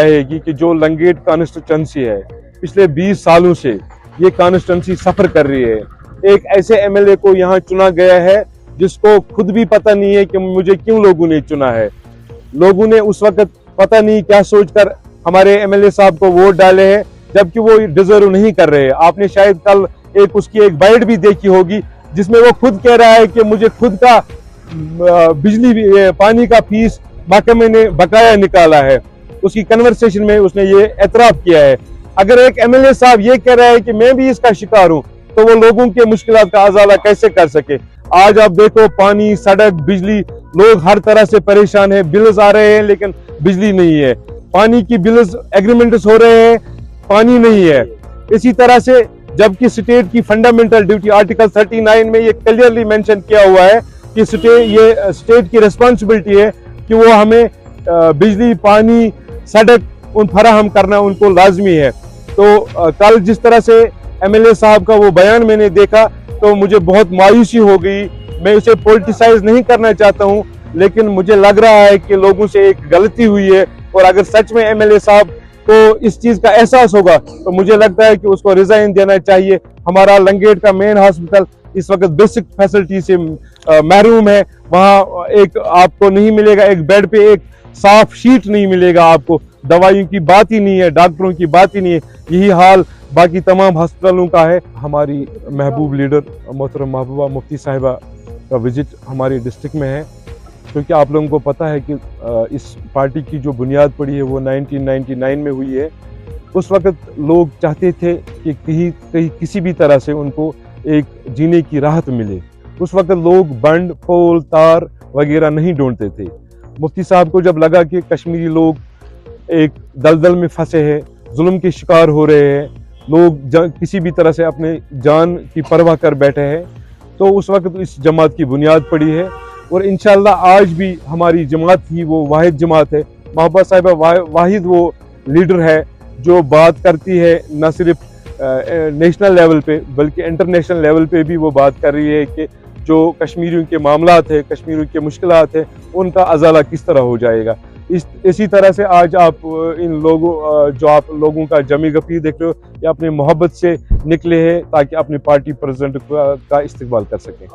रहेगी कि जो लंगेट कॉन्स्टिट्यूंसी है पिछले 20 सालों से ये कॉन्स्टिट्यूंसी सफर कर रही है। एक ऐसे एमएलए को यहाँ चुना गया है जिसको खुद भी पता नहीं है कि मुझे क्यों लोगों ने चुना है। लोगों ने उस वक्त पता नहीं क्या सोचकर हमारे एमएलए साहब को वोट डाले हैं, जबकि वो डिजर्व नहीं कर रहे। आपने शायद कल उसकी एक बाइट भी देखी होगी जिसमें वो खुद कह रहा है कि मुझे खुद का बिजली पानी का फीस महकमे ने बकाया निकाला है। उसकी कन्वर्सेशन में उसने ये एतराफ किया है। अगर एक एमएलए साहब ये कह रहा है कि मैं भी इसका शिकार हूं, तो वो लोगों के मुश्किलात का अजाला कैसे कर सके। आज आप देखो, पानी, सड़क, बिजली, लोग हर तरह से परेशान है। बिल्स आ रहे हैं लेकिन बिजली नहीं है। पानी की बिल्स एग्रीमेंट्स हो रहे हैं, पानी नहीं है। इसी तरह से जबकि स्टेट की फंडामेंटल ड्यूटी आर्टिकल 39 में ये क्लियरली मेंशन किया हुआ है कि स्टेट की रिस्पॉन्सिबिलिटी है कि वो हमें बिजली, पानी, सड़क फराहम करना उनको लाजमी है। तो कल जिस तरह से एमएलए साहब का वो बयान मैंने देखा तो मुझे बहुत मायूसी हो गई। मैं उसे पॉलिटिसाइज नहीं करना चाहता हूं, लेकिन मुझे लग रहा है कि लोगों से एक गलती हुई है। और अगर सच में एमएलए साहब को इस चीज का एहसास होगा तो मुझे लगता है कि उसको रिजाइन देना चाहिए। हमारा लंगेट का मेन हॉस्पिटल इस वक्त बेसिक फैसिलिटी से महरूम है। वहाँ एक आपको नहीं मिलेगा, एक बेड पे एक साफ शीट नहीं मिलेगा आपको, दवाइयों की बात ही नहीं है, डॉक्टरों की बात ही नहीं है। यही हाल बाकी तमाम हॉस्पिटलों का है। हमारी महबूब लीडर मोहतरम महबूबा मुफ्ती साहिबा का विजिट हमारी डिस्ट्रिक्ट में है, क्योंकि आप लोगों को पता है कि इस पार्टी की जो बुनियाद पड़ी है वो 1999 में हुई है। उस वक्त लोग चाहते थे कि कहीं किसी भी तरह से उनको एक जीने की राहत मिले। उस वक्त लोग बंड, पोल, तार वगैरह नहीं ढूंढते थे। मुफ्ती साहब को जब लगा कि कश्मीरी लोग एक दलदल में फंसे हैं, जुल्म के शिकार हो रहे हैं, लोग किसी भी तरह से अपने जान की परवाह कर बैठे हैं, तो उस वक्त इस जमात की बुनियाद पड़ी है। और इंशाअल्लाह आज भी हमारी जमात ही वो वाहिद जमात है। महबूबा साहिबा वाहिद वो लीडर है जो बात करती है न सिर्फ नेशनल लेवल पे बल्कि इंटरनेशनल लेवल पे भी वो बात कर रही है कि जो कश्मीरियों के मामलात है, कश्मीरियों के मुश्किलात है, उनका अजाला किस तरह हो जाएगा। इसी तरह से आज आप इन लोगों जो आप लोगों का जमी गफीर देख रहे हो, ये अपनी मोहब्बत से निकले हैं ताकि अपनी पार्टी प्रेसिडेंट का इस्तेमाल कर सकें।